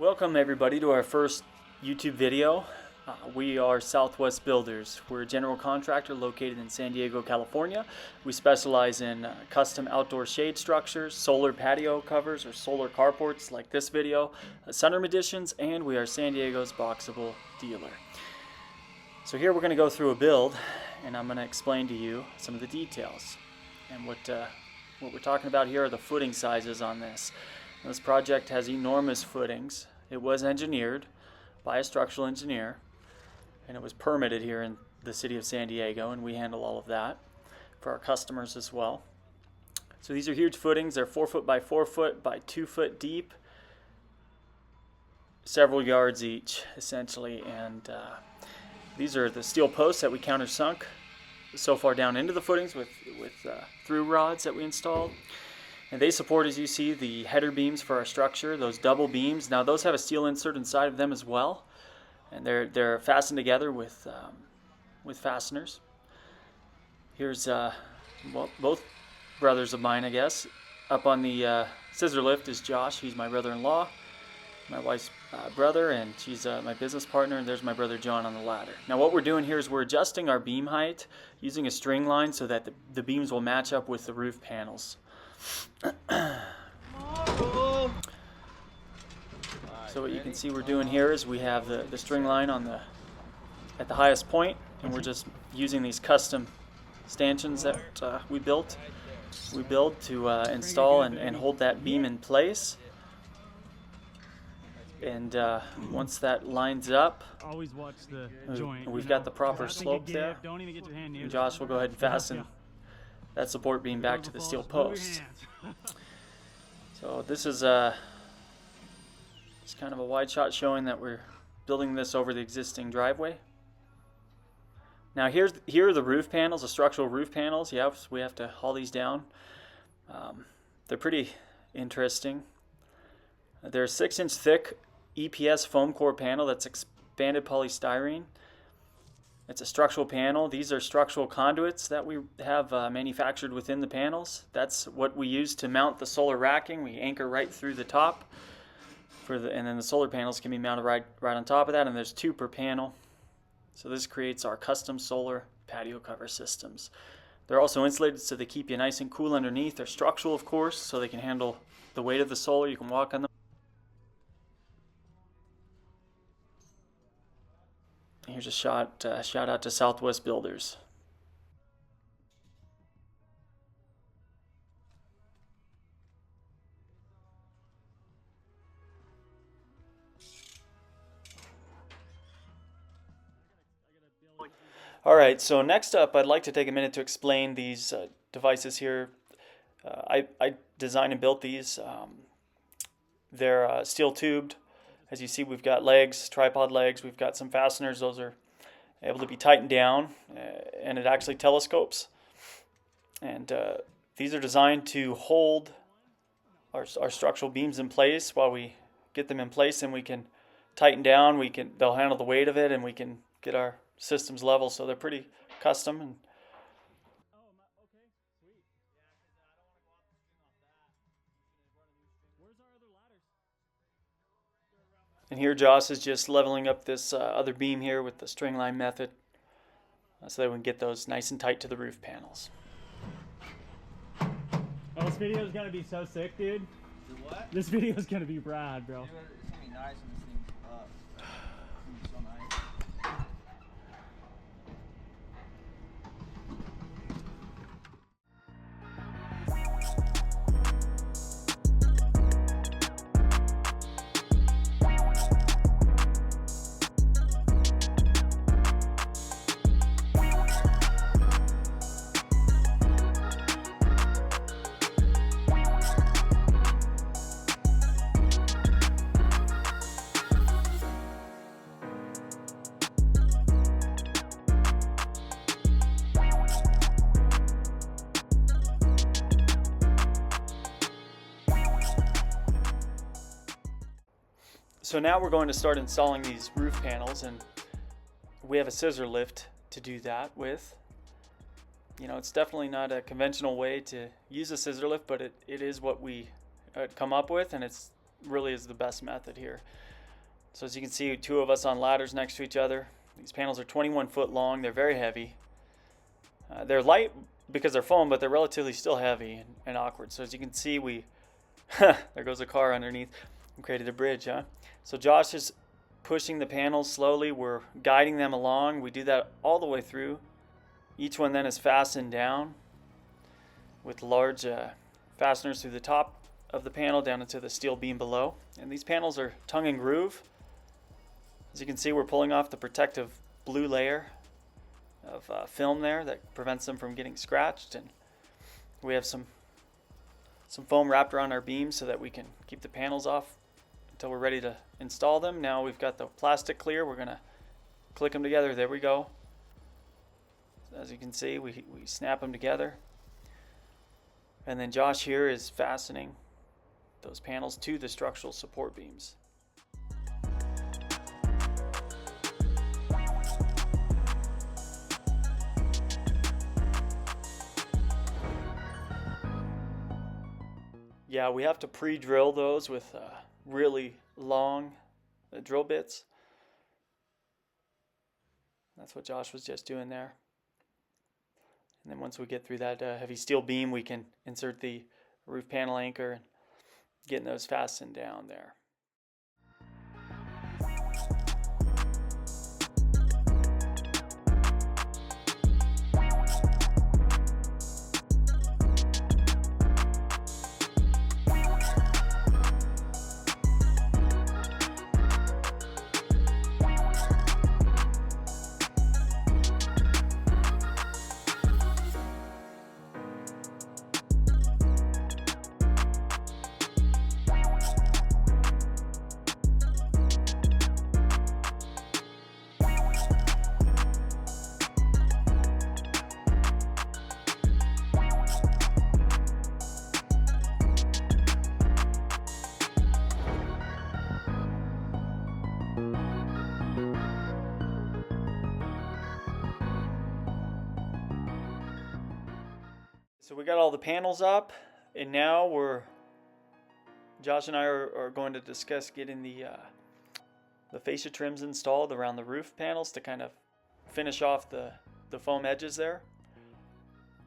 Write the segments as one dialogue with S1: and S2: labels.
S1: Welcome everybody to our first YouTube video. We are Southwest Builders. We're a general contractor located in San Diego, California. We specialize in custom outdoor shade structures, solar patio covers or solar carports like this video, sunroom additions, and we are San Diego's boxable dealer. So here we're going to go through a build and I'm going to explain to you some of the details. And what we're talking about here are the footing sizes on this. This project has enormous footings. It was engineered by a structural engineer and it was permitted here in the city of San Diego, and we handle all of that for our customers as well. So these are huge footings. They're 4 foot by 4 foot by 2 foot deep, several yards each essentially, and these are the steel posts that we countersunk so far down into the footings with through rods that we installed. And they support, as you see, the header beams for our structure, those double beams. Now those have a steel insert inside of them as well, and they're fastened together with fasteners. Here's both brothers of mine, I guess. Up on the scissor lift is Josh. He's my brother-in-law, my wife's brother, and she's my business partner. And there's my brother John on the ladder. Now what we're doing here is we're adjusting our beam height using a string line so that the beams will match up with the roof panels. So what you can see we're doing here is we have the string line at the highest point, and we're just using these custom stanchions that we build to install and hold that beam in place. And once that lines up,
S2: always watch the joint.
S1: We've got the proper slope there.
S2: Don't even get your hand near
S1: And Josh will go ahead and fasten that support beam back to the steel post. So this is it's kind of a wide shot showing that we're building this over the existing driveway. Now here are the roof panels, the structural roof panels. Yeah, we have to haul these down. They're pretty interesting. They're a 6-inch thick EPS foam core panel that's expanded polystyrene. It's a structural panel. These are structural conduits that we have manufactured within the panels. That's what we use to mount the solar racking. We anchor right through the top, and then the solar panels can be mounted right on top of that, and there's 2 per panel. So this creates our custom solar patio cover systems. They're also insulated so they keep you nice and cool underneath. They're structural, of course, so they can handle the weight of the solar. You can walk on them. Here's a shout out to Southwest Builders. All right, so next up, I'd like to take a minute to explain these devices here. I designed and built these. They're steel tubed. As you see, we've got legs, tripod legs. We've got some fasteners. Those are able to be tightened down, and it actually telescopes. And these are designed to hold our structural beams in place. While we get them in place, and we can tighten down. They'll handle the weight of it, and we can get our systems level. So they're pretty custom. And And here Josh is just leveling up this other beam here with the string line method so that we can get those nice and tight to the roof panels.
S2: Oh, this video is going to be so sick, dude.
S3: What?
S2: This video is going to be rad, bro.
S3: Dude, it's going to be nice when this thing's up. It's going to be so nice.
S1: So now we're going to start installing these roof panels, and we have a scissor lift to do that with. You know, it's definitely not a conventional way to use a scissor lift, but it is what we come up with, and it's really is the best method here. So as you can see, two of us on ladders next to each other. These panels are 21 foot long. They're very heavy. They're light because they're foam, but they're relatively still heavy and awkward. So as you can see, we there goes a car underneath. We created a bridge, huh? So Josh is pushing the panels slowly. We're guiding them along. We do that all the way through. Each one then is fastened down with large fasteners through the top of the panel down into the steel beam below. And these panels are tongue and groove. As you can see, we're pulling off the protective blue layer of film there that prevents them from getting scratched, and we have some foam wrapped around our beams so that we can keep the panels off until we're ready to install them. Now we've got the plastic clear. We're gonna click them together. There we go. As you can see, we snap them together, and then Josh here is fastening those panels to the structural support beams. Yeah, we have to pre-drill those with really long drill bits. That's what Josh was just doing there. And then once we get through that heavy steel beam, we can insert the roof panel anchor and getting those fastened down there. So we got all the panels up, and now Josh and I are going to discuss getting the fascia trims installed around the roof panels to kind of finish off the foam edges there.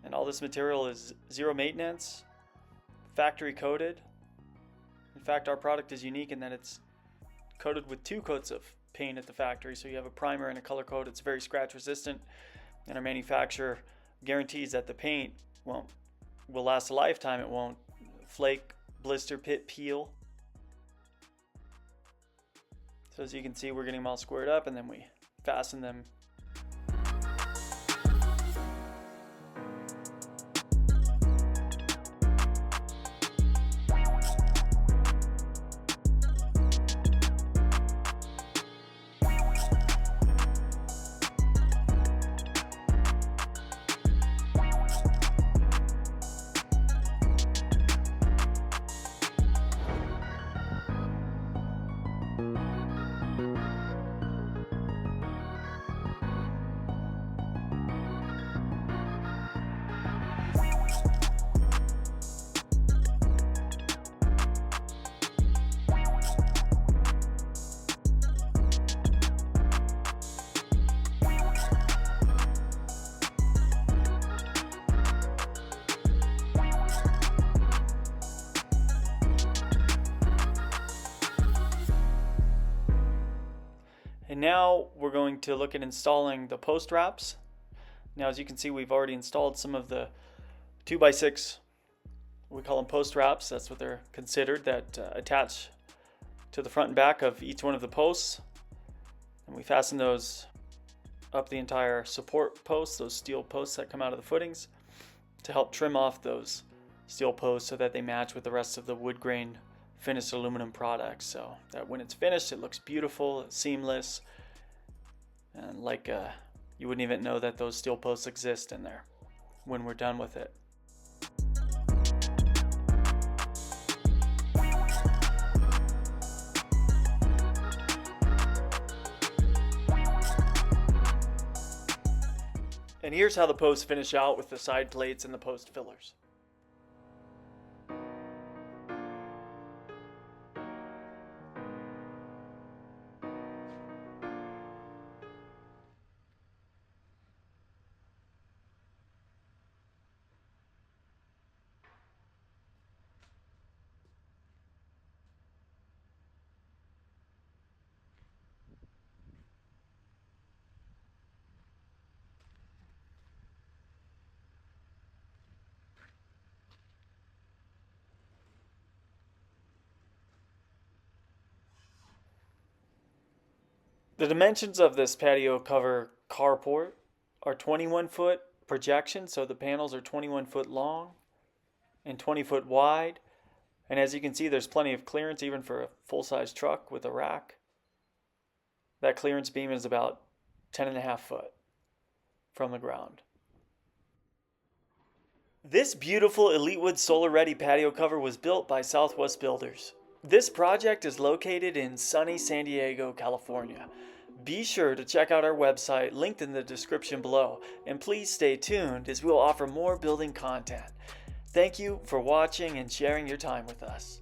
S1: And all this material is zero maintenance, factory coated. In fact, our product is unique in that it's coated with 2 coats of paint at the factory. So you have a primer and a color coat. It's very scratch resistant, and our manufacturer guarantees that the paint will last a lifetime. It won't flake, blister, pit, peel. So as you can see, we're getting them all squared up, and then we fasten them. And now we're going to look at installing the post wraps. Now, as you can see, we've already installed some of the 2x6, we call them post wraps. That's what they're considered, that attach to the front and back of each one of the posts. And we fasten those up the entire support posts, those steel posts that come out of the footings, to help trim off those steel posts so that they match with the rest of the wood grain finished aluminum products, so that when it's finished, it looks beautiful, it's seamless, and like you wouldn't even know that those steel posts exist in there when we're done with it. And here's how the posts finish out with the side plates and the post fillers. The dimensions of this patio cover carport are 21 foot projection, so the panels are 21 foot long and 20 foot wide. And as you can see, there's plenty of clearance even for a full-size truck with a rack. That clearance beam is about 10.5 foot from the ground. This beautiful Elitewood solar-ready patio cover was built by Southwest Builders. This project is located in sunny San Diego, California. Be sure to check out our website linked in the description below, and please stay tuned as we will offer more building content. Thank you for watching and sharing your time with us.